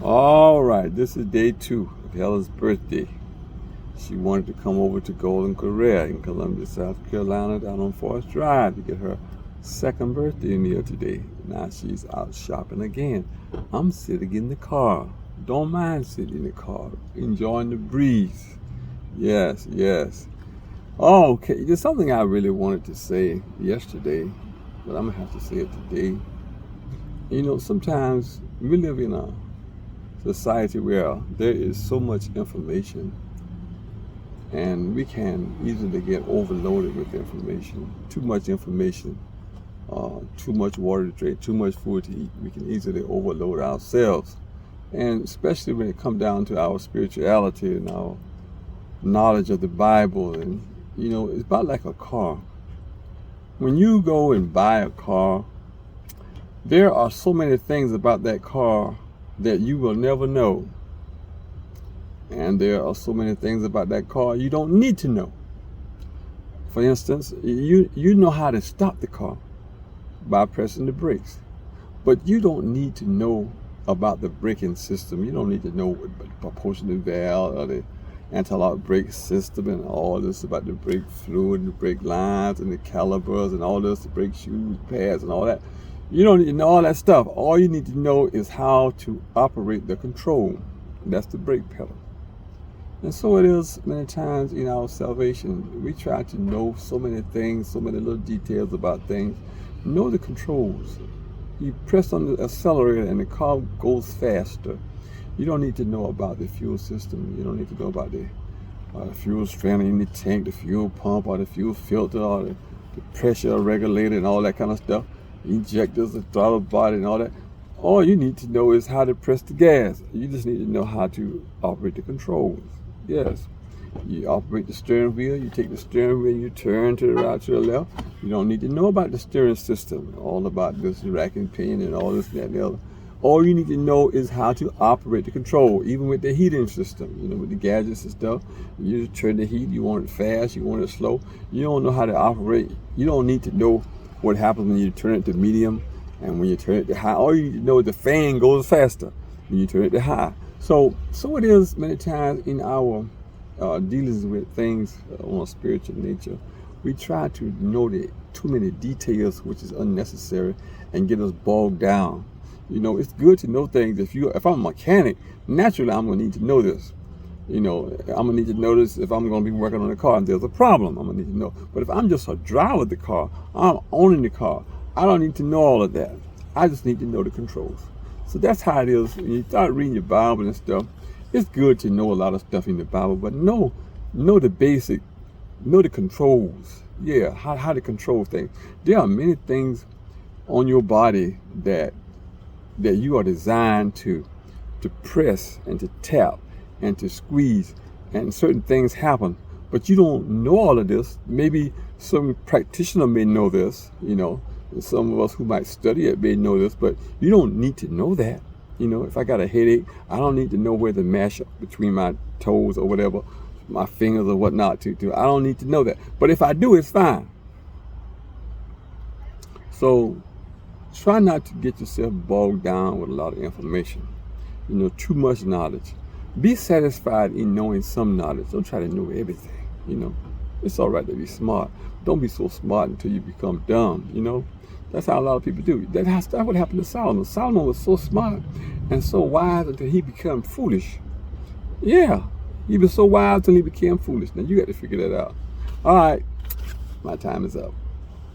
All right, this is day 2 of Helen's birthday. She wanted to come over to Golden Corral in Columbia, South Carolina, down on Forest Drive to get her second birthday meal today. Now she's out shopping again. I'm sitting in the car. Don't mind sitting in the car, enjoying the breeze. Yes, yes. Oh, okay, there's something I really wanted to say yesterday, but I'm gonna have to say it today. Sometimes we live in a society where there is so much information and we can easily get overloaded with information. Too much information, too much water to drink, too much food to eat. We can easily overload ourselves. And especially when it comes down to our spirituality and our knowledge of the Bible. And, it's about like a car. When you go and buy a car, there are so many things about that car that you will never know. And there are so many things about that car you don't need to know. For instance, you know how to stop the car by pressing the brakes. But you don't need to know about the braking system. You don't need to know what the propulsion valve or the anti-lock brake system and all this about the brake fluid, the brake lines and the calipers and all this, the brake shoes, pads and all that. You don't need to know all that stuff. All you need to know is how to operate the control. That's the brake pedal. And so it is many times in our salvation. We try to know so many things, so many little details about things. Know the controls. You press on the accelerator and the car goes faster. You don't need to know about the fuel system. You don't need to know about the fuel strand in the tank, the fuel pump, or the fuel filter, or the pressure regulator and all that kind of stuff. Injectors, the throttle body and all that. All you need to know is how to press the gas. You just need to know how to operate the controls. Yes. You operate the steering wheel, you take the steering wheel, you turn to the right, to the left. You don't need to know about the steering system, all about this rack and pinion and all this, that, and the other. All you need to know is how to operate the control, even with the heating system, with the gadgets and stuff. You turn the heat, you want it fast, you want it slow. You don't know how to operate. You don't need to know what happens when you turn it to medium and when you turn it to high. All you need to know is the fan goes faster when you turn it to high. So it is many times in our dealings with things on a spiritual nature. We try to know too many details, which is unnecessary, and get us bogged down. It's good to know things. If I'm a mechanic, naturally I'm gonna need to know this. I'm gonna need to know this if I'm gonna be working on a car and there's a problem. I'm gonna need to know. But if I'm just a driver of the car, I'm owning the car, I don't need to know all of that. I just need to know the controls. So that's how it is when you start reading your Bible and stuff. It's good to know a lot of stuff in the Bible, but know the basic, know the controls. Yeah, how to control things. There are many things on your body that you are designed to press and to tap and to squeeze, and certain things happen. But you don't know all of this. Maybe some practitioner may know this, some of us who might study it may know this, but you don't need to know that. If I got a headache, I don't need to know where to mash up between my toes or whatever, my fingers or whatnot to. I don't need to know that. But if I do, it's fine. So try not to get yourself bogged down with a lot of information, too much knowledge. Be satisfied in knowing some knowledge. Don't try to know everything, It's all right to be smart. Don't be so smart until you become dumb, That's how a lot of people do. That's what happened to Solomon. Solomon was so smart and so wise until he became foolish. Yeah, he was so wise until he became foolish. Now you got to figure that out. All right, my time is up.